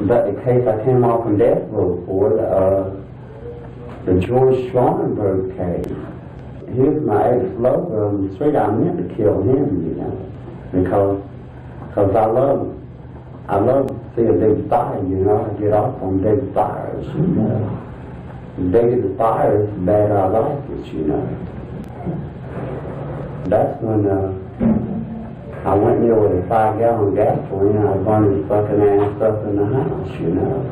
But the case I came off on death row for, the George Sonenberg case, he was my ex-lover on the street. I meant to kill him, you know, because I love to see a big fire, you know. I get off on big fires, you know. The bigger the fire, the better I like it, you know. That's when I went there with a 5-gallon gasoline and I burned his fucking ass up in the house, you know.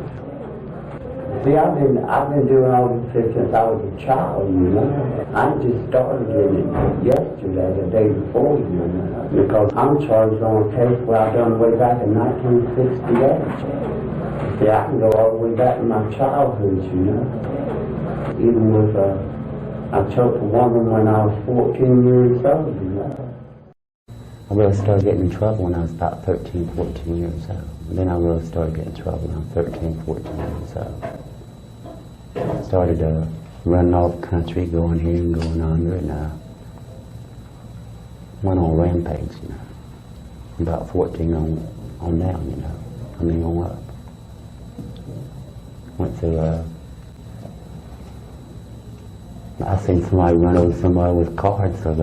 See, I've been doing all this shit since I was a child, you know. I just started getting it yesterday, the day before, you know, because I'm charged on a case where I done way back in 1968. See, I can go all the way back to my childhood, you know. Even with, I choked a woman when I was 14 years old, you know. I really started getting in trouble when I was about 13, 14 years old. And then I really started getting in trouble when I was 13, 14 years old. Started running all the country, going here and going under, and went on a rampage, you know. About 14 on down, you know. I mean, on up. Went through, I seen somebody run over somebody with cards, so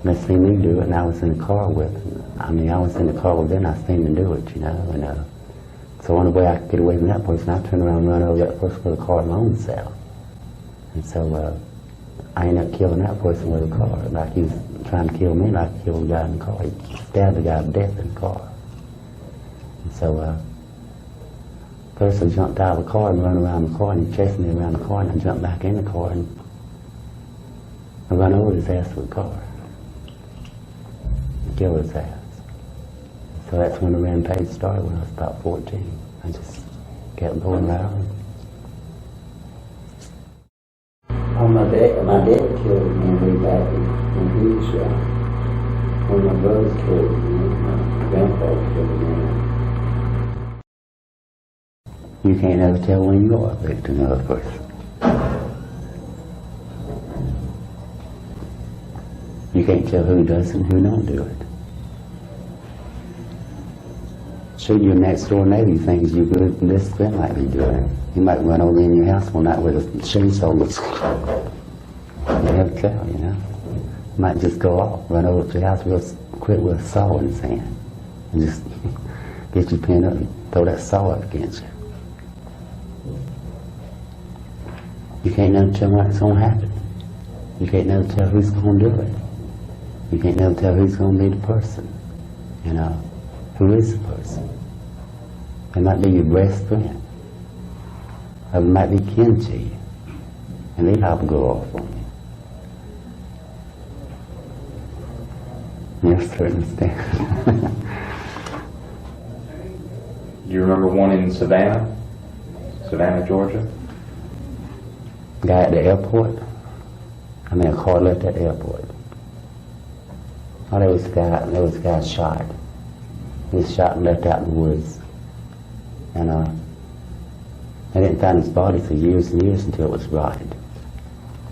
they seen me do it, and I was in the car with them. I mean, I was in the car with them, I seen them do it, you know, and so the only way I could get away from that person, I turned around and run over that person with a car in my own self. And so I ended up killing that person with a car, like he was trying to kill me, like he killed the guy in the car. He stabbed the guy to death in the car. And so first I jumped out of the car and ran around the car, and he chased me around the car, and I jumped back in the car, and I ran over his ass with the car. Kill his ass. So that's when the rampage started, when I was about 14. I just kept going around. Oh, my dad killed me way back when he was young. When my brothers killed me, my grandfather killed me. You can't ever tell when you are a victim of a person. You can't tell who does and who don't do it. Sure, your next door neighbor thinks you good, and this friend might be doing it. You might run over in your house one night with a chainsaw. You never tell, you know. You might just go off, run over to your house real quick with a saw in his hand, and just get you pinned up and throw that saw up against you. You can't never tell what's going to happen. You can't never tell who's going to do it. You can't never tell who's going to be the person, you know. Who is the person? It might be your best friend. Or it might be kin to you. And they have to go off on you. Yes, certainly. Do you remember one in Savannah, Georgia? Guy at the airport. I mean, a car left at the airport. Oh, there was a guy shot. He was shot and left out in the woods. And they didn't find his body for years and years until it was rotted.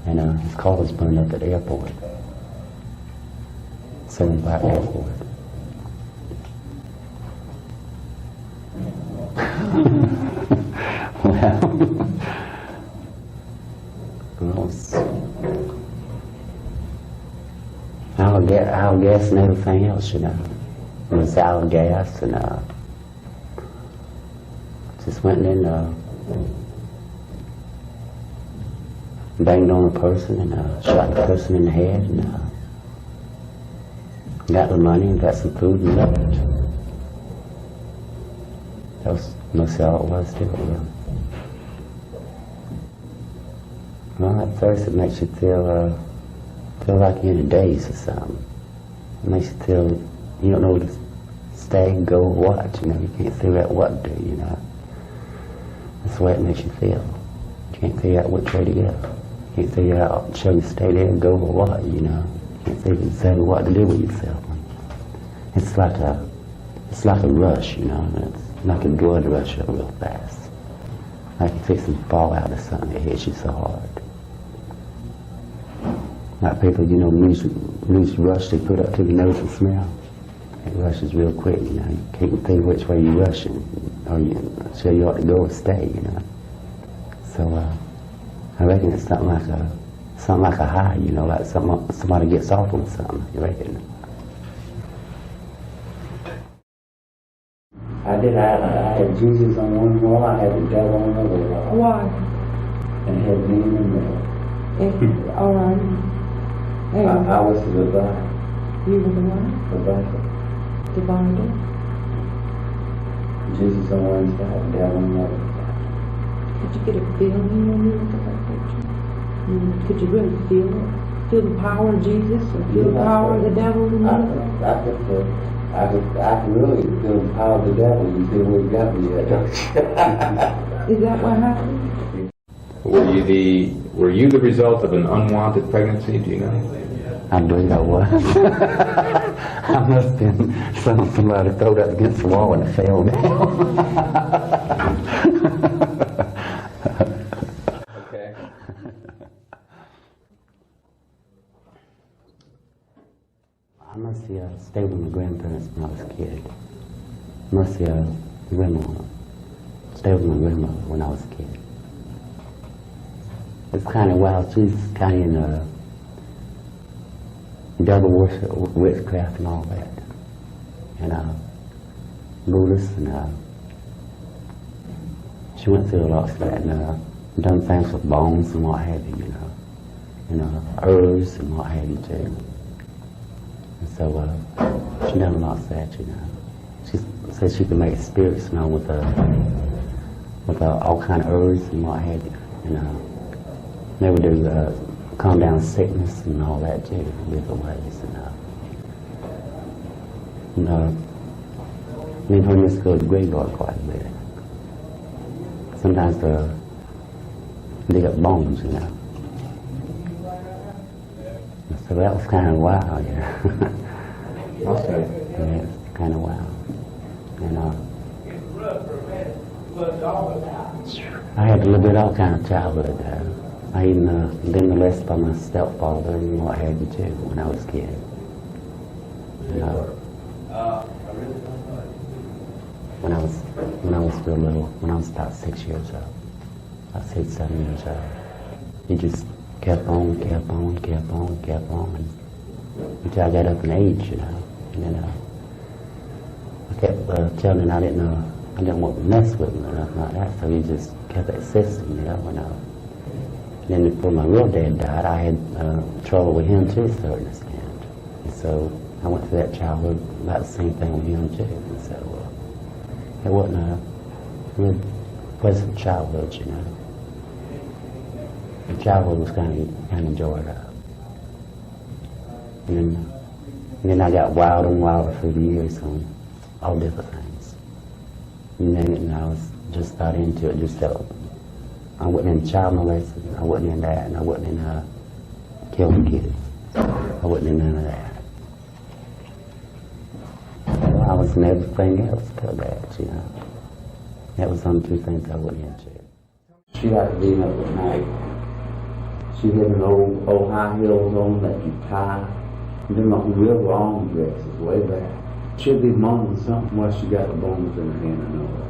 And his car was burned up at the airport. Sonenberg Airport. Well, our gas and everything else, you know. It was our gas, and just went in and banged on a person and shot the person in the head, and got the money and got some food and left. That was mostly all it was to it, really. Well, at first it makes you feel like you're in a daze or something. It makes you feel you don't know where to stay, go, or what. You know, you can't figure out what to do, you know. That's the way it makes you feel. You can't figure out which way to go. You can't figure out, shall you stay there, go, or what, you know. You can't figure out what to do with yourself. It's like a rush, you know. It's like a blood rush real fast. Like you're fixing to fall out of something that hits you so hard. Like people, you know, lose rush they put up to the nose and smell. It rushes real quick, you know. You can't think which way you're rushing. or sure you ought to go or stay, you know. So I reckon it's something like a high, you know, like somebody gets off on something, you reckon? I had Jesus on one wall, I had the devil on the other wall. Why? And had me in the middle. All right. Hey, I was the divider. you were the one? Divider? Jesus on one side, the devil on the other side. Did you get a feeling when you looked at that picture? Could you really feel it? Feel the power of Jesus or feel the power of the devil in you? I can really feel the power of the devil. You see where he got me at, don't you? Is that what happened? Were you the result of an unwanted pregnancy? Do you know? I believe I was. I must have been somebody threw that against the wall and it fell down. Okay. I must have stayed with my grandparents when I was a kid. Must have grandma. Stayed with my grandma when I was a kid. It's kind of wild. She's kind of in devil worship, witchcraft and all that. And Buddhist, and she went through a lot of that, and done things with bones and what have you, you know. And herbs and what have you too. And so she done a lot of that, you know. She said she could make spirits, you know, with all kind of herbs and what have you. And they would do calm down sickness and all that too, in different ways. And me and her used to go to the graveyard quite a bit. Sometimes to dig up bones, you know. So that was kind of wild, you know. Okay. Yeah, it's kind of wild. And I had to live with all kind of childhood. I even been molested by my stepfather and what have you too when I was a kid. When I was real little, when I was about 6 years old, about 6, 7 years old, he just kept on until I got up in age, you know. And then I kept telling him I didn't want to mess with him or nothing like that, so he just kept insisting, you know. And then before my real dad died, I had trouble with him to a certain extent. And so I went through that childhood, about the same thing with him too. And so it wasn't a real pleasant childhood, you know. The childhood was kind of enjoyed up. And then I got wilder and wilder through the years on all different things. And then I was just got into it, just I wasn't in child molesting, I wasn't in that, and I wasn't in killing kids. I wasn't in none of that. Well, I was in everything else but that, you know. That was only two things I wasn't into. She liked to be up at night. She had an old high heels on that you tie. And then like real long dresses way back. She'd be moaning something while she got the bones in her hand and all that.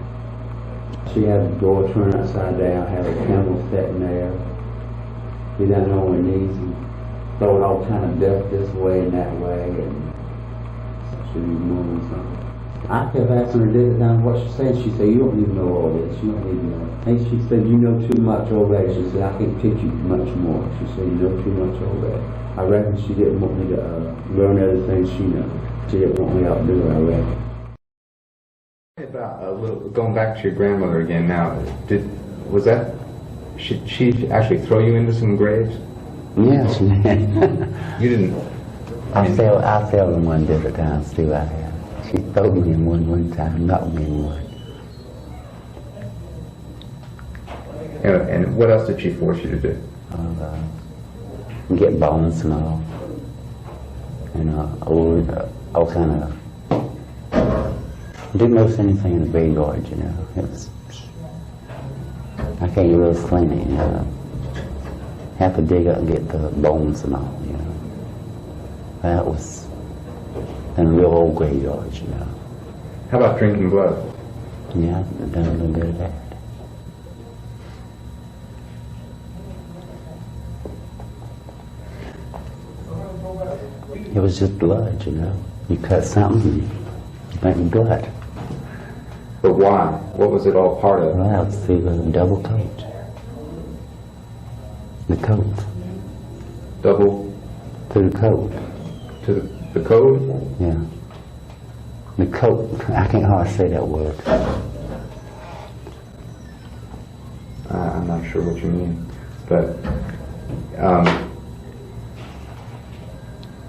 She had the door turned upside down, had a candle sitting there. Be down on her knees and throwing all kind of death this way and that way, and she'd be moaning something. I kept asking her, did it down what she said. She said, you don't need to know all this, you don't need to know. And she said, you know too much already. She said, I can't teach you much more. She said, you know too much already. I reckon she didn't want me to learn everything she knew. She didn't want me to outdo her, I reckon. About going back to your grandmother again now, she actually throw you into some graves? Yeah, she did. You didn't? I fell in one different times too. She threw me in one time, knocked me in one. And what else did she force you to do? Get bones and all. And all kind of do most anything in the graveyard, you know. I can't really explain it, you know. Have to dig up and get the bones and all, you know. That was in a real old graveyard, you know. How about drinking blood? Yeah, I've done a little bit of that. It was just blood, you know. You cut something, you think blood. But why? What was it all part of? Well, it's the double coat. The coat. Double Through the coat. to the code? Yeah. The coat. I can't hardly say that word. I'm not sure what you mean, but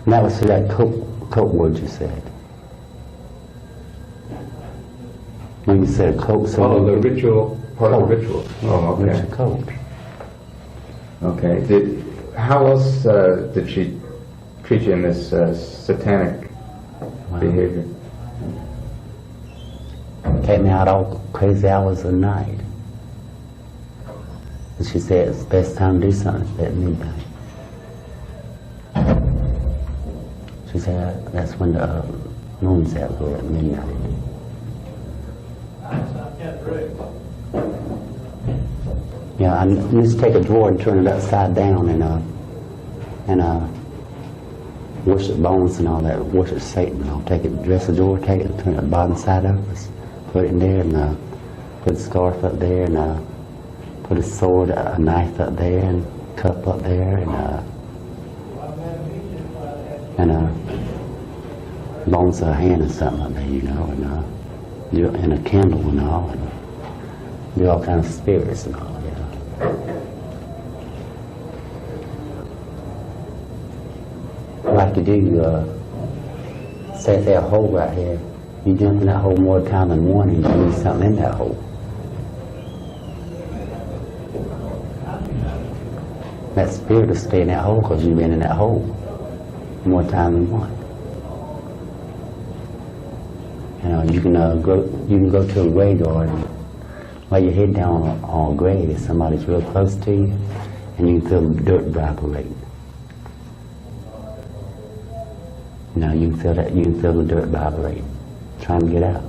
That was that coat word you said. When you said coat, so oh, the ritual part of the ritual. Oh, It's okay. a coat. Okay. How else did she treat you in this satanic behavior? Take me out all crazy hours of the night. And she said it's the best time to do something at midnight. She said that's when the moon's out there at midnight. Yeah, I used to take a drawer and turn it upside down and worship bones and all that, worship Satan. I'll take it, dress the drawer, take it, turn it the bottom side up, put it in there, and put a scarf up there, and put a sword, a knife up there, and cup up there, and bones of a hand or something up there, you know, and a candle and all, and do all kinds of spirits and all, you know. Like you do, say if there's a hole right here, you jump in that hole more time than one and you do something in that hole. That spirit will stay in that hole because you've been in that hole more time than one. You know, you can go to a graveyard and lay your head down on a grave if somebody's real close to you, and you can feel the dirt vibrating. You know, you can feel that. You can feel the dirt vibrating, trying to get out.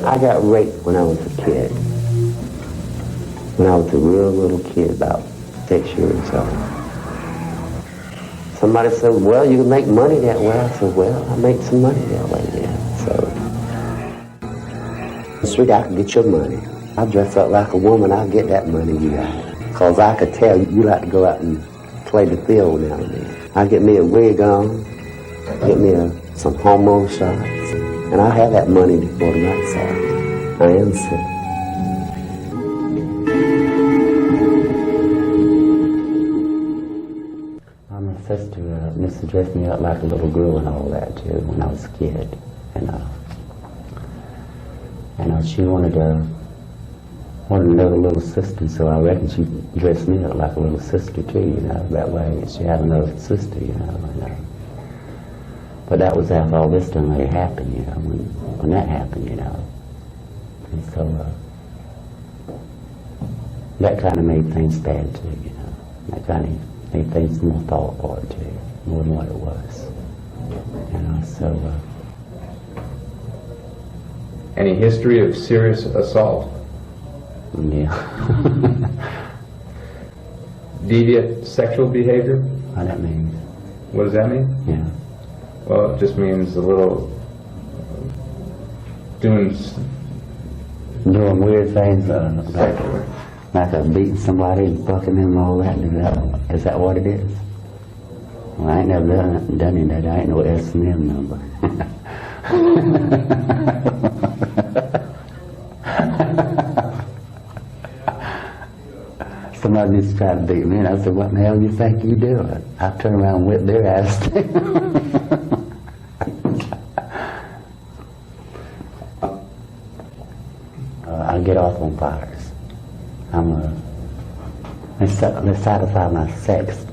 I got raped when I was a kid. When I was a real little kid, about 6 years old. Somebody said, well, you can make money that way. I said, well, I make some money that way, yeah. So, sweet, I can get your money. I dress up like a woman, I'll get that money you got. Because I could tell you like to go out and play the field now and then. I get me a wig on, get me some hormone shots, and I have that money before the night's out. I am sick. My sister used to dress me up like a little girl and all that too when I was a kid, and she wanted another little sister, so I reckon she dressed me up like a little sister too, you know, that way she had another sister, you know. But that was after all this done really happened, you know, when that happened, you know. And so that kind of made things bad too, you know. That kind of made things more fall apart too, more than what it was, you know. So. Any history of serious assault? Yeah. Deviant sexual behavior? What that means? What does that mean? Yeah. Well, it just means a little doing weird things, like beating somebody and fucking them and all that. Is that what it is? Well, I ain't never done any of that. I ain't no S&M number. Somebody just tried to beat me, and I said, what in the hell do you think you doing? I turned around and whipped their ass. I get off on fires. Let's satisfy my sex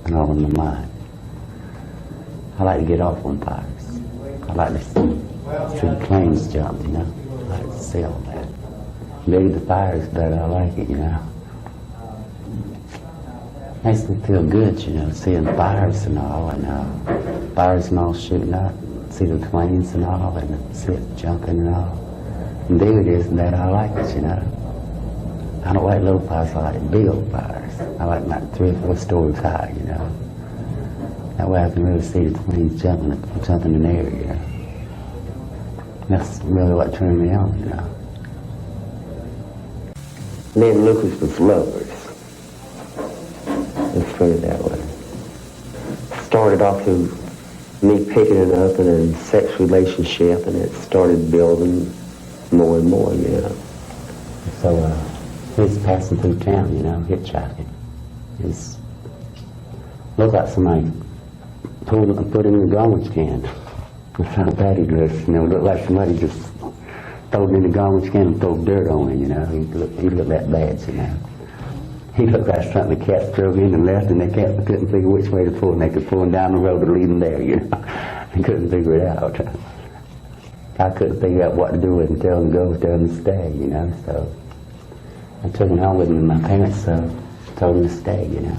and all in my mind. I like to get off on fires. I like to see planes jump, you know. I like to see all that. The bigger the fire is, better I like it, you know. Makes me feel good, you know, seeing fires and all, fires and all shooting up, see the planes and all, and see it jumping and all. And there it is, and that I like it, you know. I don't like little fires, I like big old fires. I like about 3 or 4 stories high, you know. That way I can really see the planes jumping in the air, you know. That's really what turned me on, you know. Me and Lucas was lovers. Let's put it that way. Started off through me picking it up in a sex relationship, and it started building more and more, you know. So he's passing through town, you know, hitchhiking. He's looked like somebody put him in the garbage can. That's how bad he dressed, you know. It looked like somebody just threw him in the garbage can and threw dirt on him, you know. He looked that bad, you know. He looked like something the cats drove in and left, and the cats couldn't figure which way to pull, and they could pull him down the road or leave him there, you know. They couldn't figure it out. I couldn't figure out what to do with him, tell him to go, tell him to stay, you know. So I took him home with me, and my parents told him to stay, you know.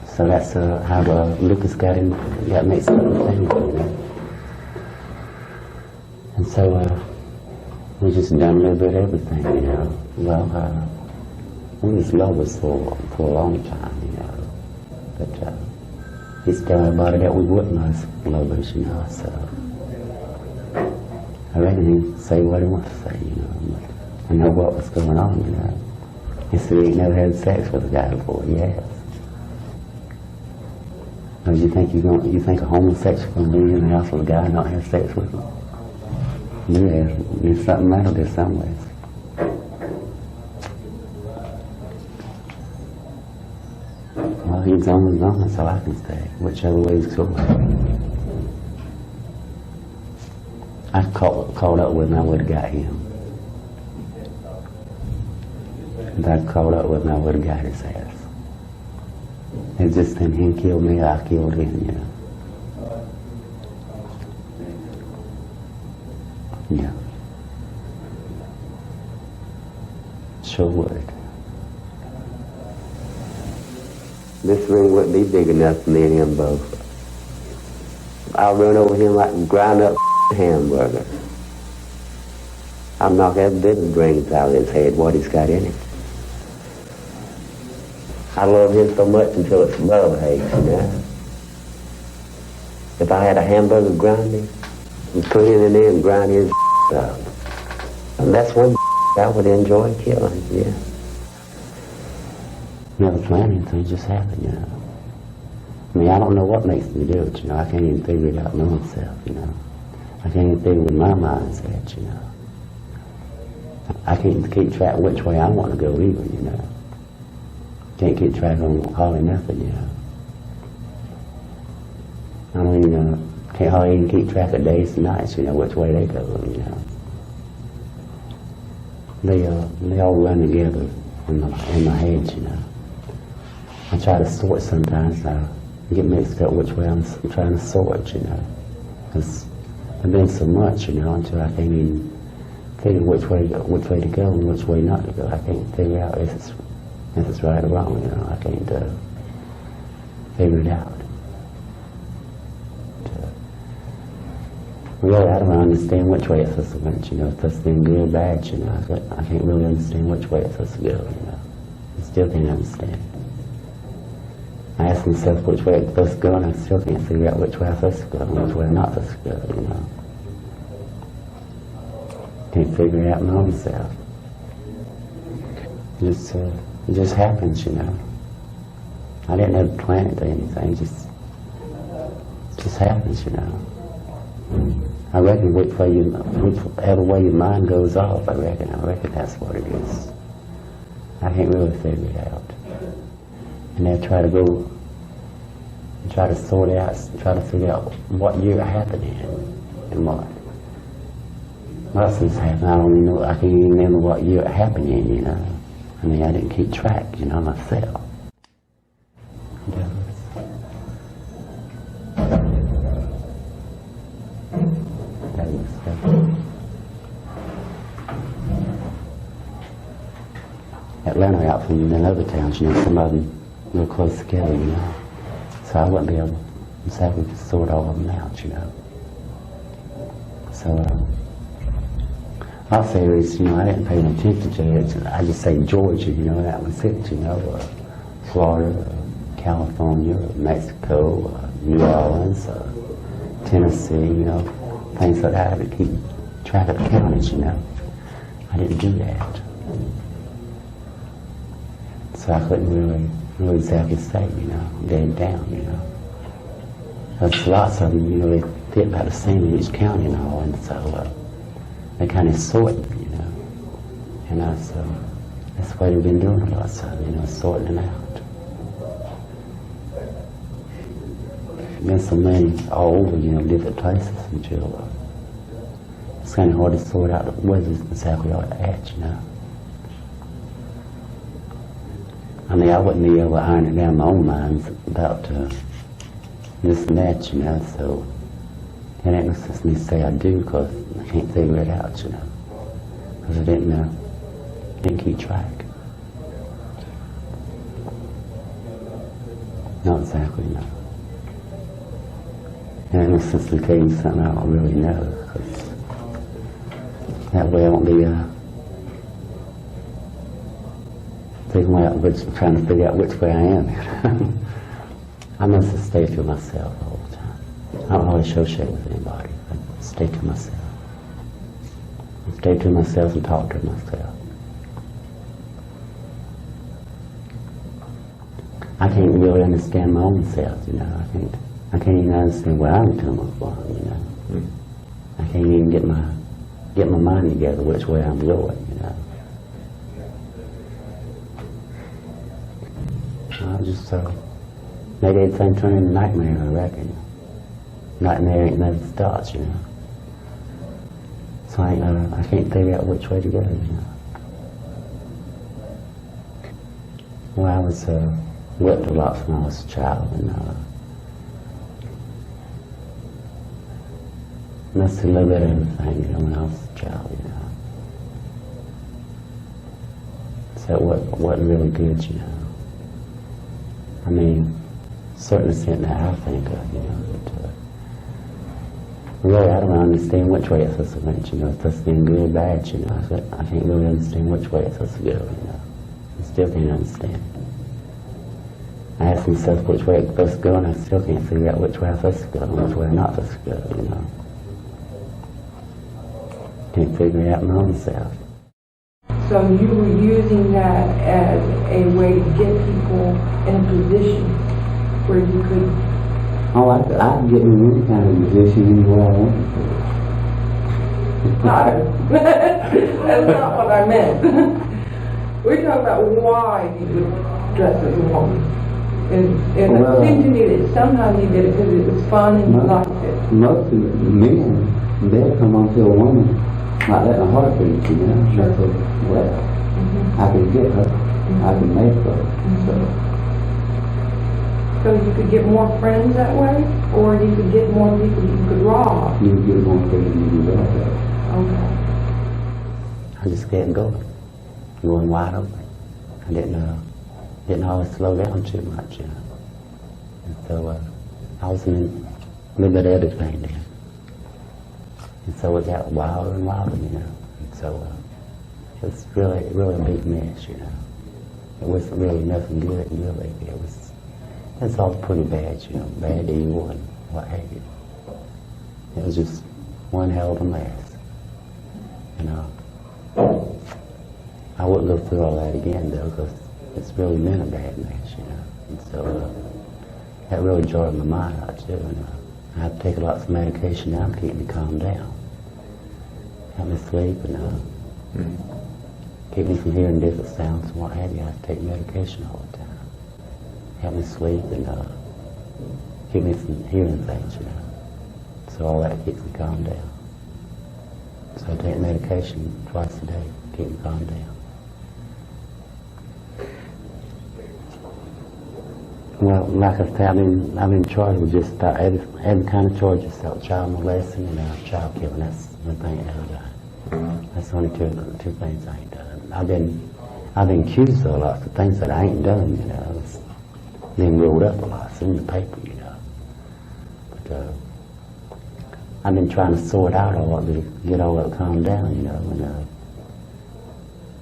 So that's how Lucas got mixed up with things, you know. And so we just done a little bit of everything, you know. Well, we was lovers for a long time, you know. But he's telling everybody that we wasn't lovers, you know. So I reckon he'd say what he wants to say, you know. I know what was going on, you know. He said he ain't never had sex with a guy before. He has. Or you think a homosexual can be in the house with a guy and not have sex with him? Yeah, there's something wrong there somewhere. Well, he's on his own, that's all I can say, whichever way he's going. I caught up with him, I would have got him. If I caught up with him, I would have got his ass. It's just then he killed me, I killed him, you know. Yeah. Sure would. This ring wouldn't be big enough for me and him both. I'll run over him like a ground up hamburger. I'll knock every bit of brains out of his head, what he's got in it. I love him so much until it's love-hate, you know. If I had a hamburger grinding, and put him in there and grind his up. And that's one I would enjoy killing, yeah. Never planned anything, just happened, you know. I mean, I don't know what makes me do it, you know. I can't even figure it out myself, you know. I can't even figure it with my mindset, you know. I can't keep track which way I want to go either, you know. Can't keep track on hardly nothing, you know. I don't even can't hardly even keep track of days and nights, you know, which way they go, you know. They all run together in my head, you know. I try to sort sometimes, I get mixed up which way I'm trying to sort, you know. Because there's been so much, you know, until I can't even figure which way to go and which way not to go. I can't figure out if it's right or wrong, you know. I can't figure it out. Really, I don't understand which way it's supposed to went, you know. It's supposed to be good or bad, you know. I can't really understand which way it's supposed to go, you know. I still can't understand. I ask myself which way it's supposed to go, and I still can't figure out which way I'm supposed to go and which way I'm not supposed to go, you know. Can't figure it out my own self. It just happens, you know. I didn't ever plan it or anything, it just happens, you know. I reckon whichever way your mind goes off, I reckon that's what it is. I can't really figure it out. And then try to go and try to sort it out, try to figure out what year it happened in and what. Most things happen, I don't even know, I can't even remember what year it happened in, you know. I mean, I didn't keep track, you know, myself. Yeah. Atlanta out from in other towns, you know, some of them real close together, you know. So I wouldn't be able to sort all of them out, you know. So, I'll say this, you know, I didn't pay any attention to it. I just say Georgia, you know, that was it, you know, Florida, California, Mexico, New Orleans, Tennessee, you know, things like that. I had to keep track of the counties, you know. I didn't do that. So I couldn't really exactly say, you know, get it down, you know. There's lots of them, you know, they fit about the same in each county and all, and so they kind of sort, you know. So that's what we've been doing a lot, so, you know, sorting them out. Been so many all over, you know, different places until it's kind of hard to sort out where exactly all at, you know. I mean, I wouldn't be able to iron it down in my own mind about this and that, you know, so it ain't no sense me say I do, because I can't figure it out, you know, because I didn't keep track. Not exactly, no. And it ain't no sense in telling you something I don't really know, because that way I won't be trying to figure out which way I am. I must have stayed to myself all the time. I don't really associate with anybody. I stay to myself. I stay to myself and talk to myself. I can't really understand my own self, you know. I can't even understand where I'm coming from, you know. I can't even get my mind together which way I'm going, you know. I just maybe it's turn into nightmare, I reckon. Nightmare ain't never starts, you know. So I can't figure out which way to go, you know. Well, I was whipped a lot when I was a child, and must a little bit of everything, you know, when I was a child, you know. So it wasn't really good, you know. I mean, certain extent that I think of, you know, but really I don't understand which way it's supposed to went, you know, it's supposed to be good or bad, you know. I can't really understand which way it's supposed to go, you know. I still can't understand. I ask myself which way it's supposed to go, and I still can't figure out which way I'm supposed to go and which way I'm not supposed to go, you know. Can't figure it out my own self. So you were using that as a way to get people in a position where you could... Oh, I could get in any kind of position anywhere I wanted to. No, that's not what I meant. We're talking about why you would dress as a woman. And it seemed to me that sometimes you did it because it was fun and you liked it. Most of the men, they'll come onto a woman like that in a heartbeat, you know. Sure. So, well, I can get her, I can make her. So you could get more friends that way, or you could get more people you could rob. You can get more people you can rob. Okay. I just kept going wide open. I didn't always slow down too much, you know. And so I was in a little bit of everything then. And so it got wilder and wilder, you know. And so it was really a big mess, you know. It wasn't really nothing good, really. It's all pretty bad, you know, bad, evil, and what have you. It was just one hell of a mess, you know. I wouldn't go through all that again, though, because it's really been a bad mess, you know. And so that really jarred my mind out, too. And I had to take lots of medication now to keep me calmed down. Help me sleep and keep me from hearing different sounds and what have you. I have to take medication all the time. Help me sleep and keep me from hearing things, you know. So all that keeps me calmed down. So I take medication twice a day to keep me calmed down. Well, like I said, I've been charged with just about every kind of charge yourself, child molesting and child killing. That's one thing I haven't done. That's the only two things I ain't done. I've been accused of lots of things that I ain't done, you know. It's been rolled up a lot. It's in the paper, you know. But I've been trying to sort out all of it, get all of it calmed down, you know, and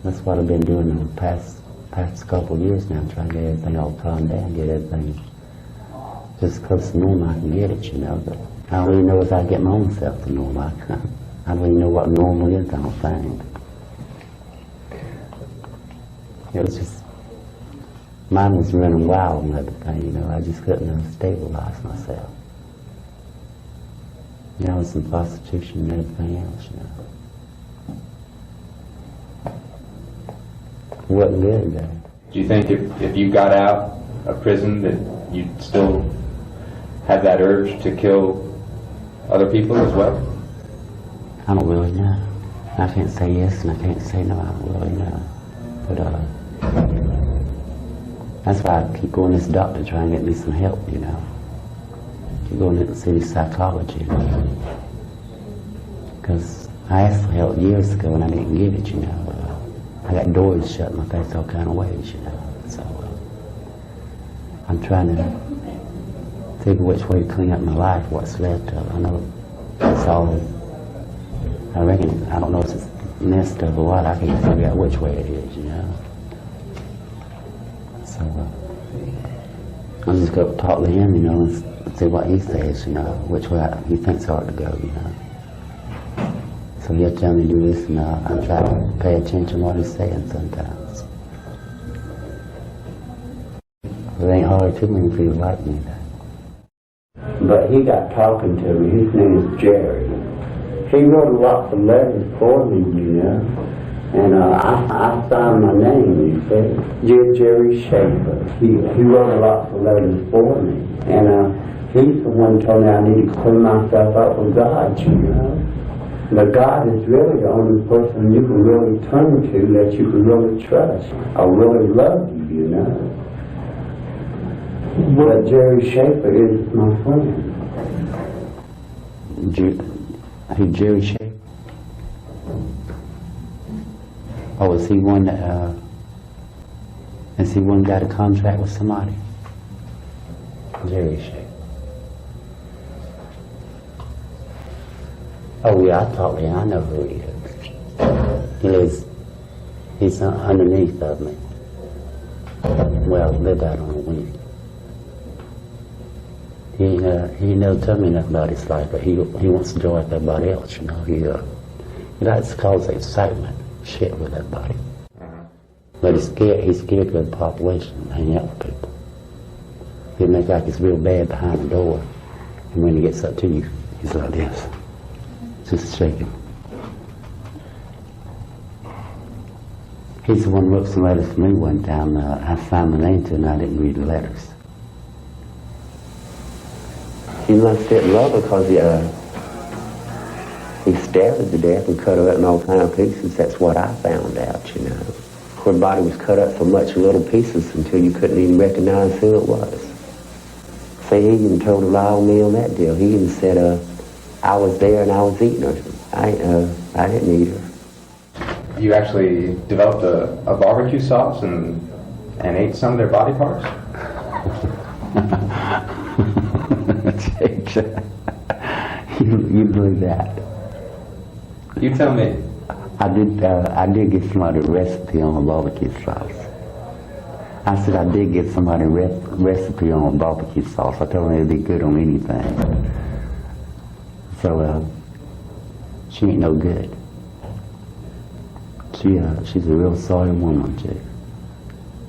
that's what I've been doing the past couple of years now, trying to get everything all calmed down, get everything just close to normal I can get it, you know, but I don't even know if I get my own self to normal. I don't even know what normal is, I don't think. It was just, mine was running wild and everything, you know, I just couldn't stabilize myself. You know, some prostitution and everything else, you know. It wasn't good, though. Do you think if you got out of prison that you'd still have that urge to kill other people as well? I don't really know. I can't say yes and I can't say no, I don't really know. But, that's why I keep going to this doctor trying to get me some help, you know. Keep going to see psychology, you know. Because I asked for help years ago and I didn't get it, you know. I got doors shut in my face all kind of ways, you know. So, I'm trying to figure which way to clean up my life, what's left of it. I know it's all, I reckon, I don't know if it's nest of or what, I can't figure out which way it is, you know. So, I'm just going to talk to him, you know, and see what he says, you know, which way he thinks I ought to go, you know. So he'll tell me to do this, and I try to pay attention to what he's saying sometimes. It ain't hard too many people like me, though. But he got talking to me. His name is Jerry. He wrote lots of letters for me, you know. And I signed my name, you see. Jerry Schaefer. He wrote lots of letters for me. And he's the one who told me I need to clean myself up with God, you know. But God is really the only person you can really turn to that you can really trust or really love you, you know. But Jerry Schaefer is my friend. Jerry Schaefer? Oh, is he one that, has he one got a contract with somebody? Jerry Schaefer. Oh yeah, I talked to him, I know who he is. He's underneath of me. Well, lived out on a wing. He never told me nothing about his life, but he wants to join with everybody else, you know. He likes to cause excitement, shit with everybody. But he's scared of the population and hang out with people. He'll make like it's real bad behind the door, and when he gets up to you, he's like this, just shaking. He's the one who wrote some letters for me one time. I signed my name to it and I didn't read the letters. He must didn't love her because he stabbed her to death and cut her up in all kind of pieces. That's what I found out, you know. Her body was cut up so much little pieces until you couldn't even recognize who it was. See, he even told a lie on me on that deal. He even said, I was there and I was eating her. I didn't eat her. You actually developed a barbecue sauce and ate some of their body parts? You believe that? You tell me. I did get somebody a recipe on a barbecue sauce. I said I did get somebody a recipe on a barbecue sauce. I told her it'd be good on anything. So, she ain't no good. She's a real sorry woman, too.